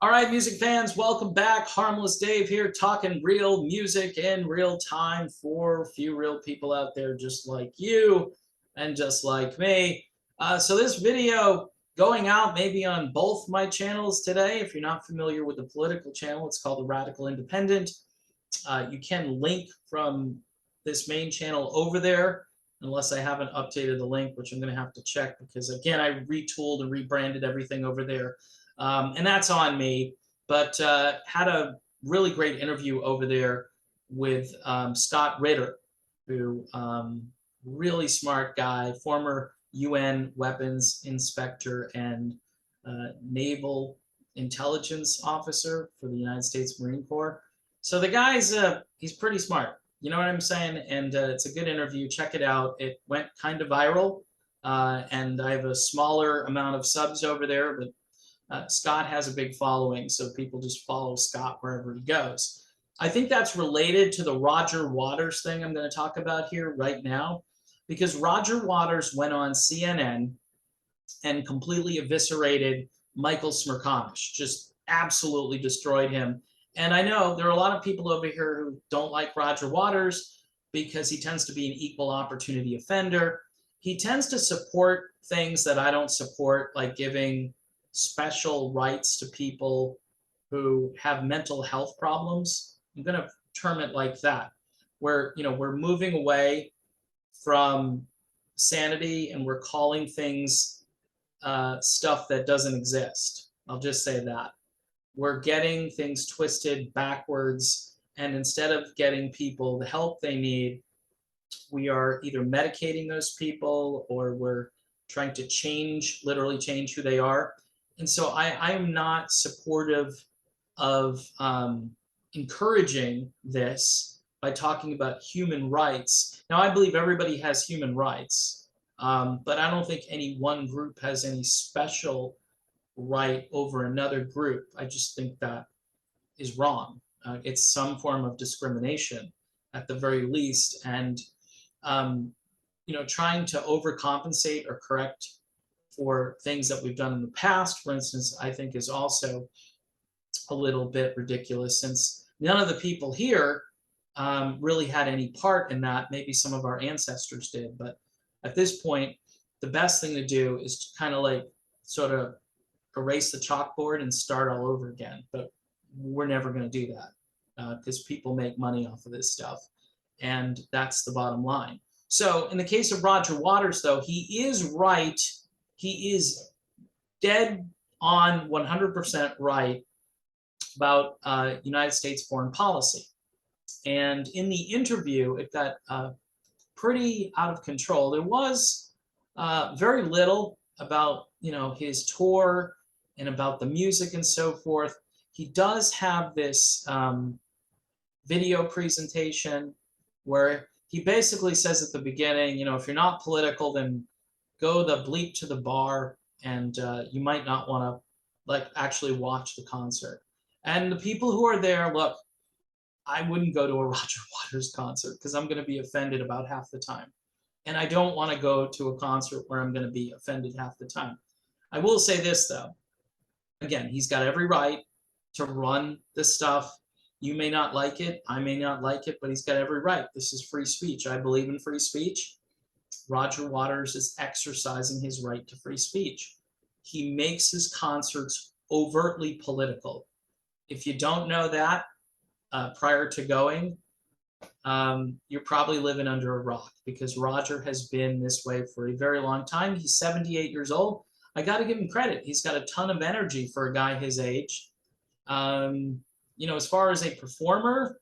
All right, music fans, welcome back. Harmless Dave here, talking real music in real time for a few real people out there just like you and just like me. So this video going out maybe on both my channels today. If you're not familiar with the political channel, it's called the Radical Independent. You can link from this main channel over there, unless I haven't updated the link, which I'm going to have to check because, again, I retooled and rebranded everything over there. And that's on me, but had a really great interview over there with Scott Ritter, who really smart guy, former UN weapons inspector and naval intelligence officer for the United States Marine Corps. So the guy's he's pretty smart. You know what I'm saying? And it's a good interview. Check it out. It went kind of viral, and I have a smaller amount of subs over there, but Scott has a big following, so people just follow Scott wherever he goes. I think that's related to the Roger Waters thing I'm going to talk about here right now, because Roger Waters went on CNN and completely eviscerated Michael Smerconish, just absolutely destroyed him. And I know there are a lot of people over here who don't like Roger Waters because he tends to be an equal opportunity offender. He tends to support things that I don't support, like giving special rights to people who have mental health problems. I'm going to term it like that, where we're moving away from sanity and we're calling things stuff that doesn't exist. I'll just say that. We're getting things twisted backwards, and instead of getting people the help they need, we are either medicating those people or we're trying to literally change who they are. And so I am not supportive of encouraging this by talking about human rights. Now, I believe everybody has human rights, but I don't think any one group has any special right over another group. I just think that is wrong. It's some form of discrimination at the very least. And, trying to overcompensate or correct for things that we've done in the past, for instance, I think is also a little bit ridiculous, since none of the people here really had any part in that. Maybe some of our ancestors did, but at this point, the best thing to do is to kind of like sort of erase the chalkboard and start all over again. But we're never going to do that because people make money off of this stuff, and that's the bottom line. So in the case of Roger Waters, though, he is right. He is dead on 100% right about United States foreign policy. And in the interview, it got pretty out of control. There was very little about his tour and about the music and so forth. He does have this video presentation where he basically says at the beginning, if you're not political, then go the bleep to the bar, and you might not want to actually watch the concert. And the people who are there, look, I wouldn't go to a Roger Waters concert because I'm going to be offended about half the time. And I don't want to go to a concert where I'm going to be offended half the time. I will say this, though. Again, he's got every right to run this stuff. You may not like it. I may not like it, but he's got every right. This is free speech. I believe in free speech. Roger Waters is exercising his right to free speech. He makes his concerts overtly political. If you don't know that prior to going, you're probably living under a rock, because Roger has been this way for a very long time. He's 78 years old. I got to give him credit. He's got a ton of energy for a guy his age. As far as a performer,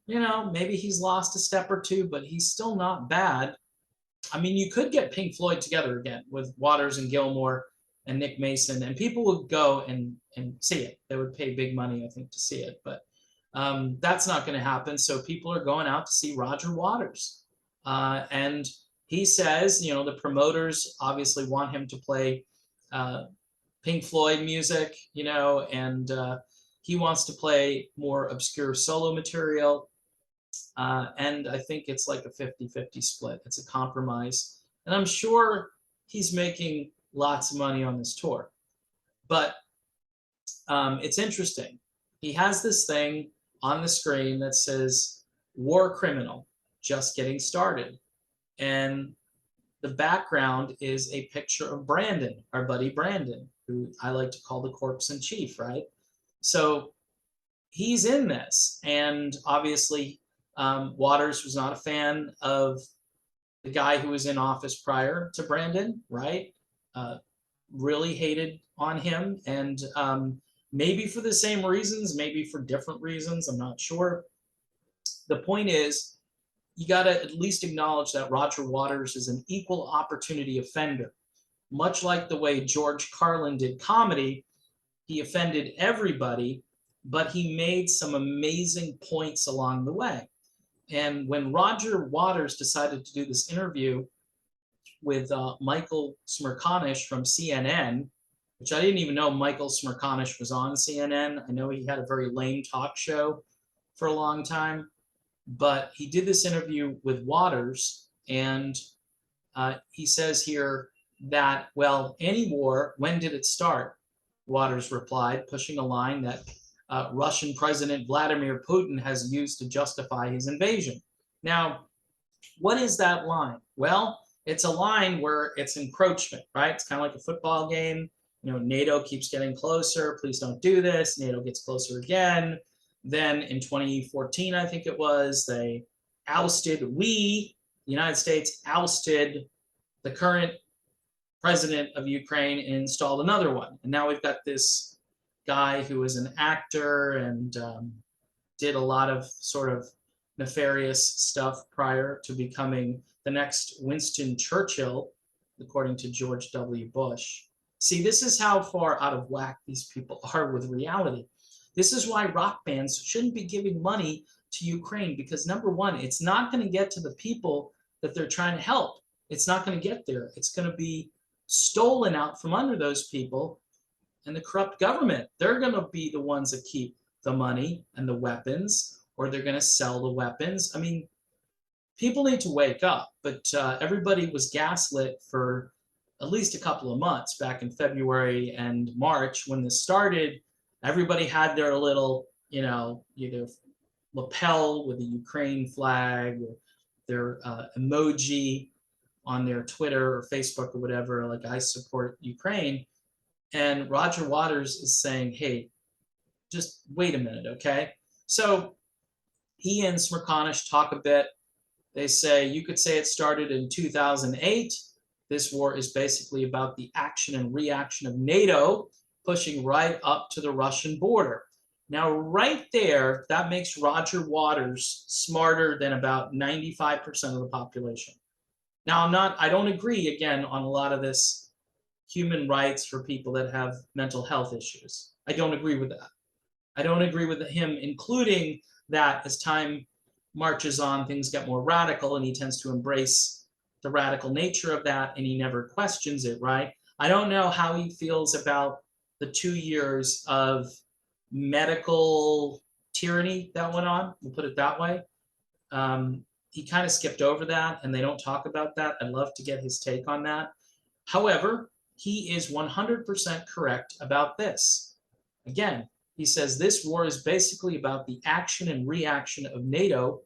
maybe he's lost a step or two, but he's still not bad. I mean, you could get Pink Floyd together again with Waters and Gilmour and Nick Mason, and people would go and see it. They would pay big money, I think, to see it, but that's not going to happen. So people are going out to see Roger Waters. And he says, the promoters obviously want him to play Pink Floyd music, and he wants to play more obscure solo material. And I think it's like a 50-50 split. It's a compromise. And I'm sure he's making lots of money on this tour. But It's interesting. He has this thing on the screen that says war criminal, just getting started. And the background is a picture of Brandon, our buddy Brandon, who I like to call the corpse in chief, right? So he's in this. And obviously, Waters was not a fan of the guy who was in office prior to Brandon, right? Really hated on him. And maybe for the same reasons, maybe for different reasons, I'm not sure. The point is, you got to at least acknowledge that Roger Waters is an equal opportunity offender. Much like the way George Carlin did comedy, he offended everybody, but he made some amazing points along the way. And when Roger Waters decided to do this interview with Michael Smerconish from CNN, which I didn't even know Michael Smerconish was on CNN. I know he had a very lame talk show for a long time, but he did this interview with Waters, and he says here that, well, any war, when did it start? Waters replied, pushing a line that Russian President Vladimir Putin has used to justify his invasion. Now, what is that line? Well, it's a line where it's encroachment, right? It's kind of like a football game. You know, NATO keeps getting closer. Please don't do this. NATO gets closer again. Then in 2014, I think it was, the United States ousted the current president of Ukraine and installed another one. And now we've got this guy who is an actor and did a lot of sort of nefarious stuff prior to becoming the next Winston Churchill, according to George W. Bush. See, this is how far out of whack these people are with reality. This is why rock bands shouldn't be giving money to Ukraine, because number one, it's not going to get to the people that they're trying to help. It's not going to get there. It's going to be stolen out from under those people, and the corrupt government, they're going to be the ones that keep the money and the weapons, or they're going to sell the weapons. I mean, people need to wake up, but everybody was gaslit for at least a couple of months back in February and March when this started. Everybody had their little, either lapel with a Ukraine flag, or their emoji on their Twitter or Facebook or whatever, like, I support Ukraine. And Roger Waters is saying, hey, just wait a minute, okay? So he and Smerconish talk a bit. They say, you could say it started in 2008. This war is basically about the action and reaction of NATO pushing right up to the Russian border. Now, right there, that makes Roger Waters smarter than about 95% of the population. Now, I don't agree, again, on a lot of this human rights for people that have mental health issues. I don't agree with that. I don't agree with him including that as time marches on, things get more radical, and he tends to embrace the radical nature of that, and he never questions it, right? I don't know how he feels about the 2 years of medical tyranny that went on, we'll put it that way. He kind of skipped over that, and they don't talk about that. I'd love to get his take on that. However, he is 100% correct about this. Again, he says this war is basically about the action and reaction of NATO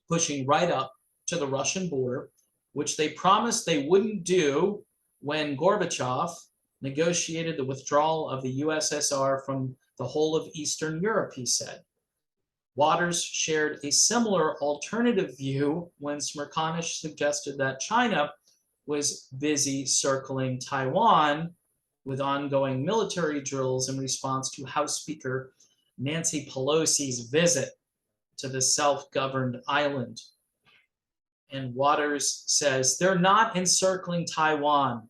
pushing right up to the Russian border, which they promised they wouldn't do when Gorbachev negotiated the withdrawal of the USSR from the whole of Eastern Europe, he said. Waters shared a similar alternative view when Smerconish suggested that China was busy circling Taiwan with ongoing military drills in response to House Speaker Nancy Pelosi's visit to the self-governed island. And Waters says, they're not encircling Taiwan.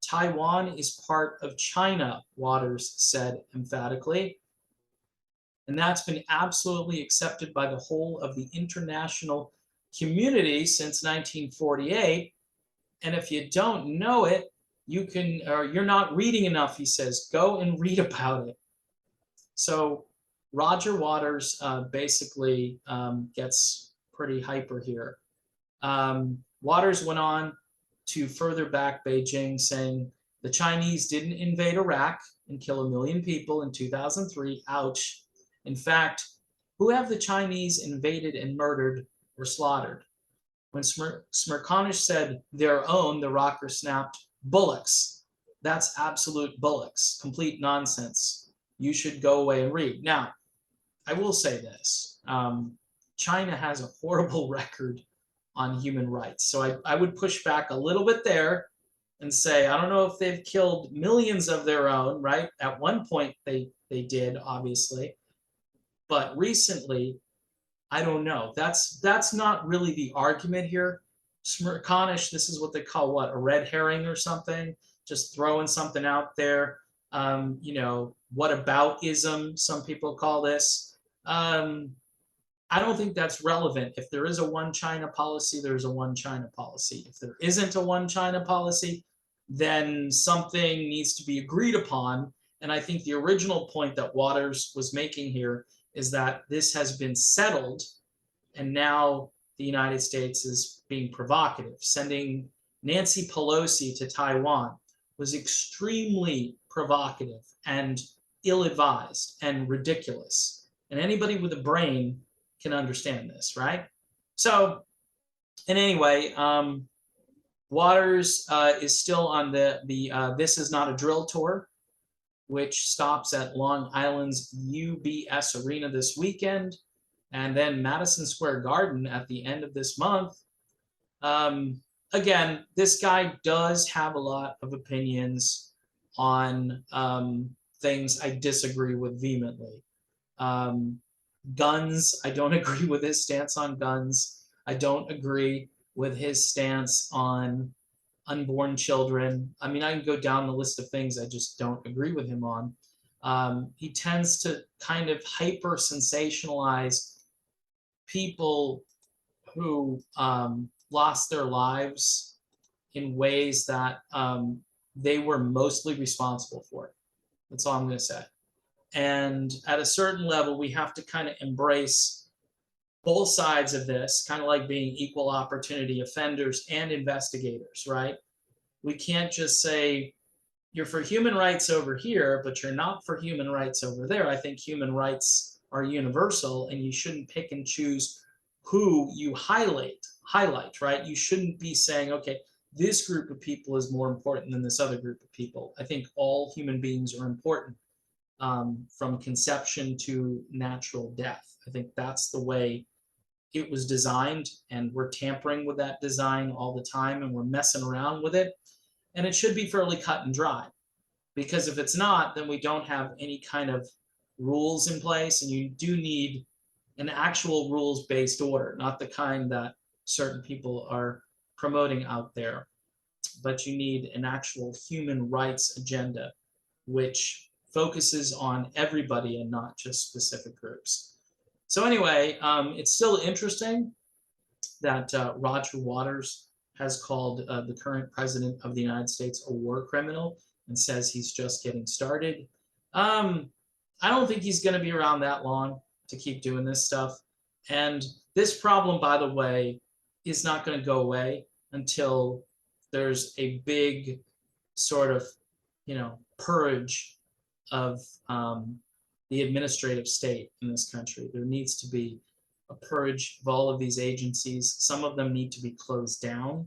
Taiwan is part of China, Waters said emphatically. And that's been absolutely accepted by the whole of the international community since 1948. And if you don't know it, you're not reading enough, he says. Go and read about it. So Roger Waters basically gets pretty hyper here. Waters went on to further back Beijing, saying the Chinese didn't invade Iraq and kill 1 million people in 2003. Ouch. In fact, who have the Chinese invaded and murdered or slaughtered? When Smirkanish said their own, the rocker snapped, bullocks. That's absolute bullocks, complete nonsense. You should go away and read. Now, I will say this. China has a horrible record on human rights. So I would push back a little bit there and say, I don't know if they've killed millions of their own, right? At one point they did, obviously. But recently, I don't know. That's not really the argument here. Smirkanish, this is what they call what, a red herring or something, just throwing something out there. What aboutism, some people call this. I don't think that's relevant. If there is a one China policy, there's a one China policy. If there isn't a one China policy, then something needs to be agreed upon. And I think the original point that Waters was making here is that this has been settled, and now the United States is being provocative. Sending Nancy Pelosi to Taiwan was extremely provocative and ill-advised and ridiculous. And anybody with a brain can understand this, right? So, and anyway, Waters is still on the This Is Not a Drill tour, which stops at Long Island's UBS Arena this weekend, and then Madison Square Garden at the end of this month. Again, this guy does have a lot of opinions on things I disagree with vehemently. Guns, I don't agree with his stance on guns. I don't agree with his stance on unborn children. I mean, I can go down the list of things I just don't agree with him on. He tends to kind of hyper sensationalize people who lost their lives in ways that they were mostly responsible for it. That's all I'm going to say. And at a certain level, we have to kind of embrace both sides of this, kind of like being equal opportunity offenders and investigators, right? We can't just say, you're for human rights over here, but you're not for human rights over there. I think human rights are universal, and you shouldn't pick and choose who you highlight, right? You shouldn't be saying, okay, this group of people is more important than this other group of people. I think all human beings are important, from conception to natural death. I think that's the way it was designed, and we're tampering with that design all the time, and we're messing around with it. And it should be fairly cut and dry, because if it's not, then we don't have any kind of rules in place, and you do need an actual rules-based order, not the kind that certain people are promoting out there, but you need an actual human rights agenda, which focuses on everybody and not just specific groups. So anyway, it's still interesting that Roger Waters has called the current president of the United States a war criminal and says he's just getting started. I don't think he's going to be around that long to keep doing this stuff. And this problem, by the way, is not going to go away until there's a big sort of, purge of the administrative state in this country. There needs to be a purge of all of these agencies. Some of them need to be closed down.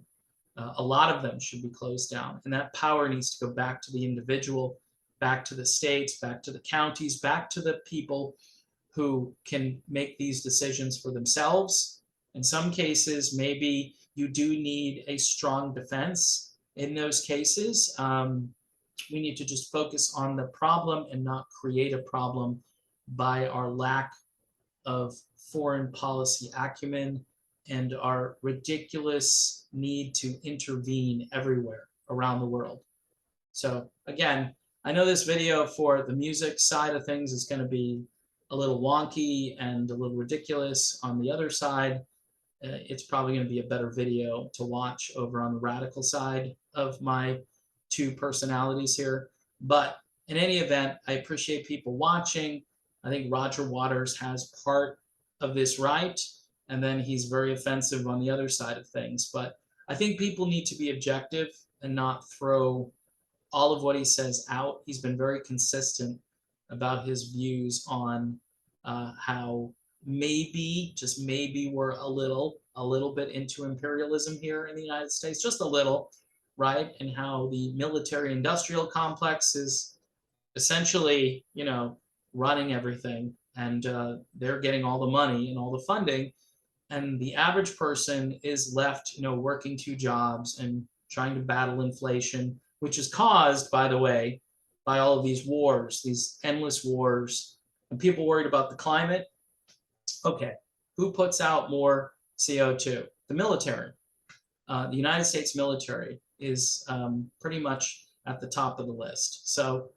A lot of them should be closed down. And that power needs to go back to the individual, back to the states, back to the counties, back to the people who can make these decisions for themselves. In some cases, maybe you do need a strong defense in those cases. We need to just focus on the problem and not create a problem by our lack of foreign policy acumen and our ridiculous need to intervene everywhere around the world. So again, I know this video for the music side of things is going to be a little wonky and a little ridiculous. On the other side, it's probably going to be a better video to watch over on the radical side of my two personalities here. But in any event, I appreciate people watching. I think Roger Waters has part of this right, and then he's very offensive on the other side of things. But I think people need to be objective and not throw all of what he says out. He's been very consistent about his views on how maybe, just maybe, we're a little bit into imperialism here in the United States, just a little, right? And how the military-industrial complex is essentially, running everything, and they're getting all the money and all the funding, and the average person is left, working two jobs and trying to battle inflation, which is caused, by the way, by all of these wars, these endless wars, and people worried about the climate. Okay, who puts out more CO2? The military. The United States military is pretty much at the top of the list. So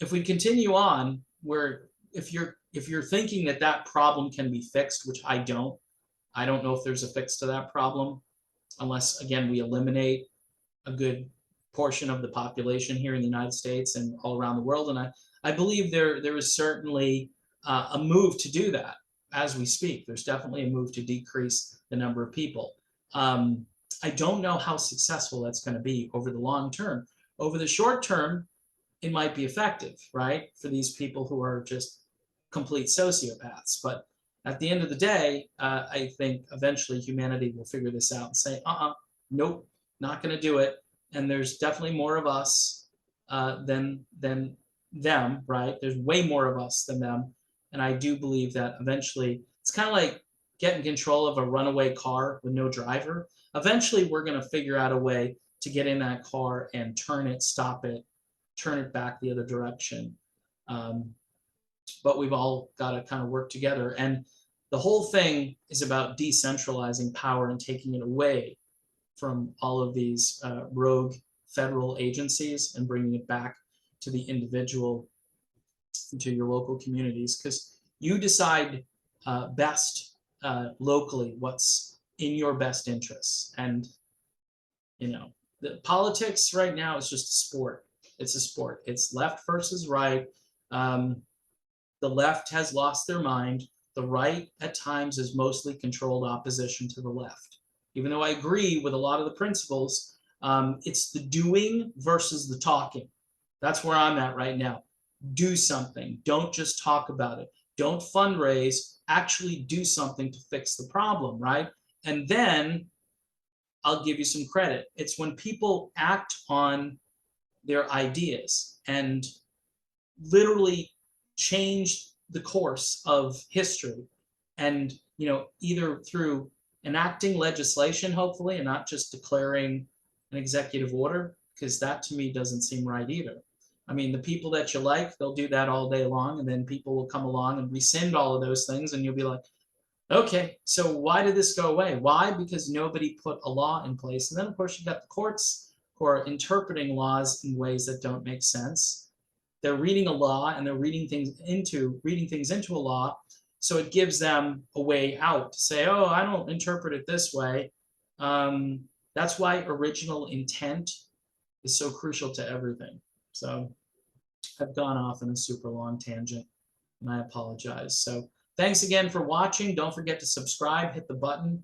if we continue on, if you're thinking that problem can be fixed, which I don't know if there's a fix to that problem, unless, again, we eliminate a good portion of the population here in the United States and all around the world. And I believe there is certainly a move to do that as we speak. There's definitely a move to decrease the number of people. I don't know how successful that's going to be over the long term. Over the short term, it might be effective, right, for these people who are just complete sociopaths. But at the end of the day, I think eventually humanity will figure this out and say, nope, not going to do it. And there's definitely more of us than them, right? There's way more of us than them. And I do believe that eventually, it's kind of like getting control of a runaway car with no driver. Eventually, we're going to figure out a way to get in that car and turn it, stop it, turn it back the other direction. But we've all got to kind of work together. And the whole thing is about decentralizing power and taking it away from all of these rogue federal agencies and bringing it back to the individual, to your local communities, because you decide best locally what's in your best interests. And the politics right now is just a sport. It's a sport. It's left versus right. The left has lost their mind. The right at times is mostly controlled opposition to the left. Even though I agree with a lot of the principles, it's the doing versus the talking. That's where I'm at right now. Do something. Don't just talk about it. Don't fundraise. Actually do something to fix the problem, right? And then I'll give you some credit. It's when people act on their ideas and literally change the course of history, and either through enacting legislation, hopefully, and not just declaring an executive order, because that to me doesn't seem right either. I mean, the people that you like, they'll do that all day long, and then people will come along and rescind all of those things, and you'll be like, okay, so why did this go away? Why? Because nobody put a law in place. And then, of course, you've got the courts who are interpreting laws in ways that don't make sense. They're reading a law and they're reading things into a law, so it gives them a way out to say, oh, I don't interpret it this way. That's why original intent is so crucial to everything. So I've gone off on a super long tangent, and I apologize. So thanks again for watching. Don't forget to subscribe, hit the button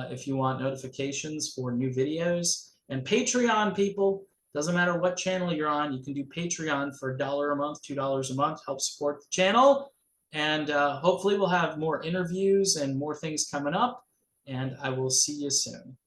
if you want notifications for new videos. And Patreon, people, doesn't matter what channel you're on, you can do Patreon for $1 a month, $2 a month, help support the channel. And hopefully we'll have more interviews and more things coming up, and I will see you soon.